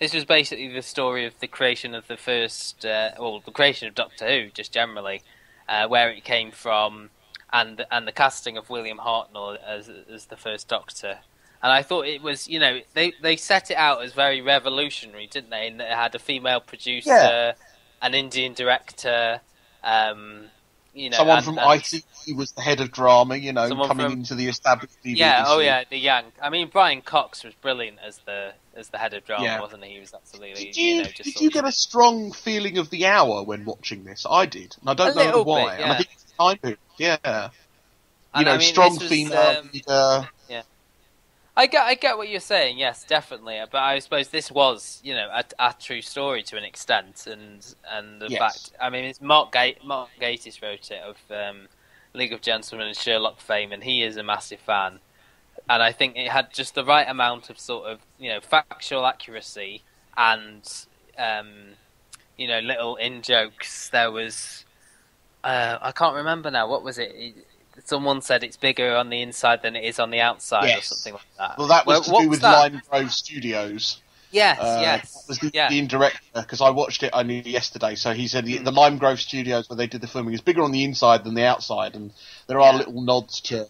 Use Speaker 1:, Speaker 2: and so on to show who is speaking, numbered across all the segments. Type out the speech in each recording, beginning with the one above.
Speaker 1: this was basically the story of the creation of the first, the creation of Doctor Who, just generally, where it came from, and the casting of William Hartnell as the first Doctor. And I thought it was, they set it out as very revolutionary, didn't they? And it had a female producer, an Indian director,
Speaker 2: someone from ITV was the head of drama, coming into the established BBC.
Speaker 1: Yeah, the young. I mean, Brian Cox was brilliant as the head of drama, wasn't he? He was absolutely.
Speaker 2: Did you get a strong feeling of the hour when watching this? I did, and I don't know why.
Speaker 1: Bit, yeah.
Speaker 2: And I think it's time period. Yeah, strong female leader.
Speaker 1: I get what you're saying, yes, definitely. But I suppose this was, a true story to an extent, and the fact. I mean, it's Mark Gatiss wrote it of League of Gentlemen and Sherlock fame, and he is a massive fan. And I think it had just the right amount of sort of, factual accuracy and, little in jokes. There was, I can't remember now. What was it? Someone said it's bigger on the inside than it is on the outside, or something like that.
Speaker 2: Well, that was to do with Lime Grove Studios.
Speaker 1: Yes.
Speaker 2: That was the Indian director, because I watched it only yesterday. So he said the Lime Grove Studios, where they did the filming, is bigger on the inside than the outside, and there are little nods to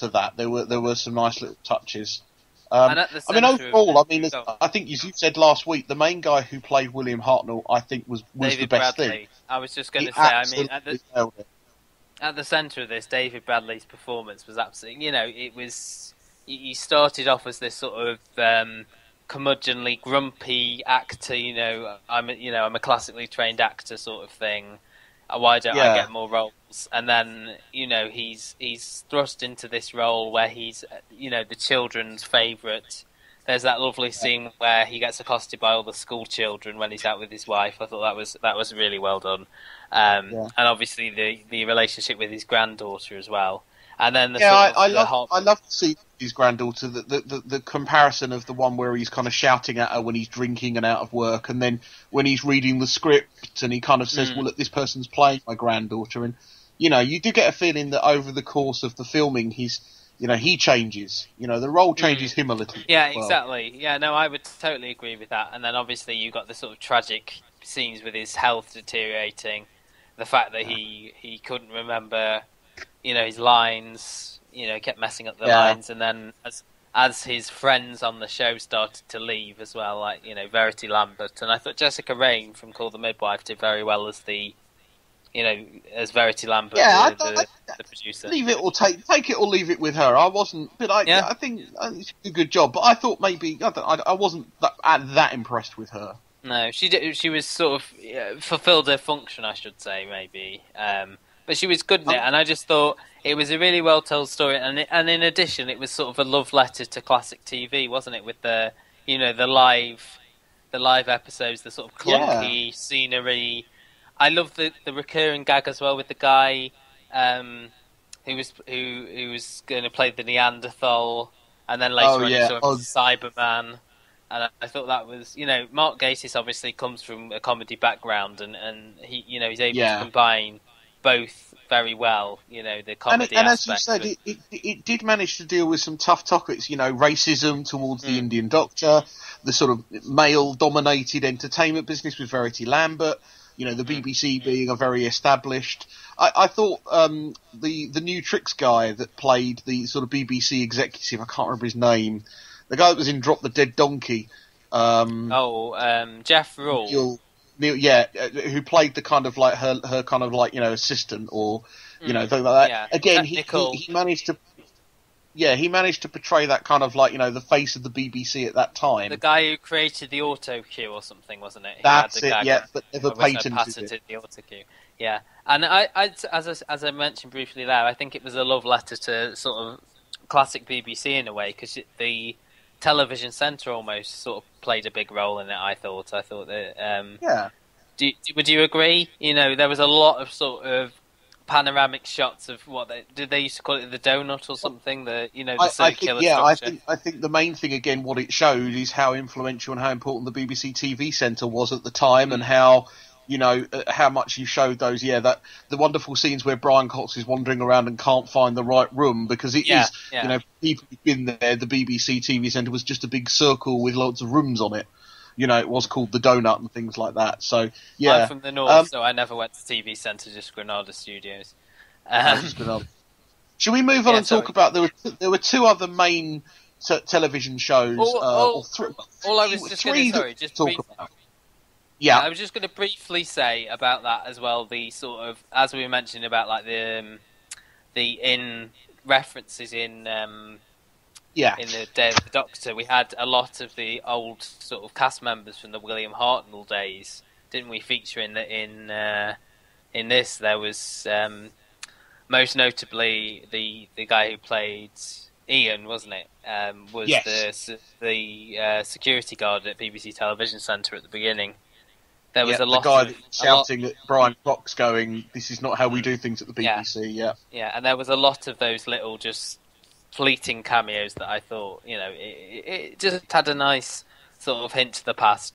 Speaker 2: that. There were some nice little touches. Overall, I think as you said last week, the main guy who played William Hartnell, I think was the best
Speaker 1: Bradley.
Speaker 2: thing.
Speaker 1: I was just going to say, at the centre of this, David Bradley's performance was absolutely, it was, he started off as this sort of curmudgeonly, grumpy actor, I'm a classically trained actor sort of thing. Why don't I get more roles? And then, he's thrust into this role where he's, the children's favourite. There's that lovely scene where he gets accosted by all the school children when he's out with his wife. I thought that was really well done. And obviously the relationship with his granddaughter as well. And then I
Speaker 2: love to see his granddaughter. The comparison of the one where he's kind of shouting at her when he's drinking and out of work, and then when he's reading the script and he kind of says, "Well, look, this person's playing my granddaughter," and you do get a feeling that over the course of the filming, he changes. The role changes him a little bit.
Speaker 1: Yeah, exactly. Yeah, no, I would totally agree with that. And then obviously you got the sort of tragic scenes with his health deteriorating, the fact that he couldn't remember, his lines, kept messing up the lines, and then as his friends on the show started to leave as well, like Verity Lambert, and I thought Jessica Raine from Call the Midwife did very well as as Verity Lambert, the producer.
Speaker 2: Leave it or take it or leave it with her. I wasn't, but I think she did a good job. But I thought maybe I wasn't that impressed with her.
Speaker 1: No, she did. She was sort of fulfilled her function, I should say, maybe. But she was good in it, and I just thought it was a really well told story. And in addition, it was sort of a love letter to classic TV, wasn't it? With the the live episodes, the sort of clunky scenery. I love the recurring gag as well with the guy who was going to play the Neanderthal, and then later on he saw him as Cyberman. And I thought that was, Mark Gatiss obviously comes from a comedy background, and he, he's able to combine both very well. The comedy
Speaker 2: and as you said, it did manage to deal with some tough topics. Racism towards the Indian doctor, the sort of male-dominated entertainment business with Verity Lambert. The BBC being a very established. I thought the new Tricks guy that played the sort of BBC executive, I can't remember his name, the guy that was in Drop the Dead Donkey.
Speaker 1: Jeff Rule.
Speaker 2: Who played the kind of like her kind of like assistant or something like that. Yeah. Again, he managed to. Yeah, he managed to portray that kind of like, the face of the BBC at that time.
Speaker 1: The guy who created the auto cue or something, wasn't it?
Speaker 2: That's it, but never patented
Speaker 1: the auto cue. Yeah, and I as I mentioned briefly there, I think it was a love letter to sort of classic BBC in a way, because the television centre almost sort of played a big role in it, I thought that... Would you agree? There was a lot of sort of panoramic shots of what they used to call it, the donut or something, the circular structure.
Speaker 2: I think the main thing again, what it showed is how influential and how important the BBC TV Centre was at the time, and how how much you showed those the wonderful scenes where Brian Cox is wandering around and can't find the right room, because it is people who've been there, the BBC TV Centre was just a big circle with lots of rooms on it. You know, it was called the Donut and things like that. So yeah,
Speaker 1: I'm from the north, so I never went to TV Centre, just Granada Studios.
Speaker 2: Just Granada. Should we move on and talk about there were two other main television shows?
Speaker 1: All I was just going to talk
Speaker 2: about. Yeah,
Speaker 1: I was just going to briefly say about that as well. The sort of, as we mentioned about like the in references in the Day of the Doctor, we had a lot of the old sort of cast members from the William Hartnell days, didn't we? Feature in this, there was most notably the guy who played Ian, wasn't it? Was the security guard at BBC Television Centre at the beginning. There was a lot
Speaker 2: the guy
Speaker 1: of
Speaker 2: shouting at Brian Cox, going, "This is not how we do things at the BBC."
Speaker 1: Yeah, and there was a lot of those little just fleeting cameos that I thought, you know, it just had a nice sort of hint to the past.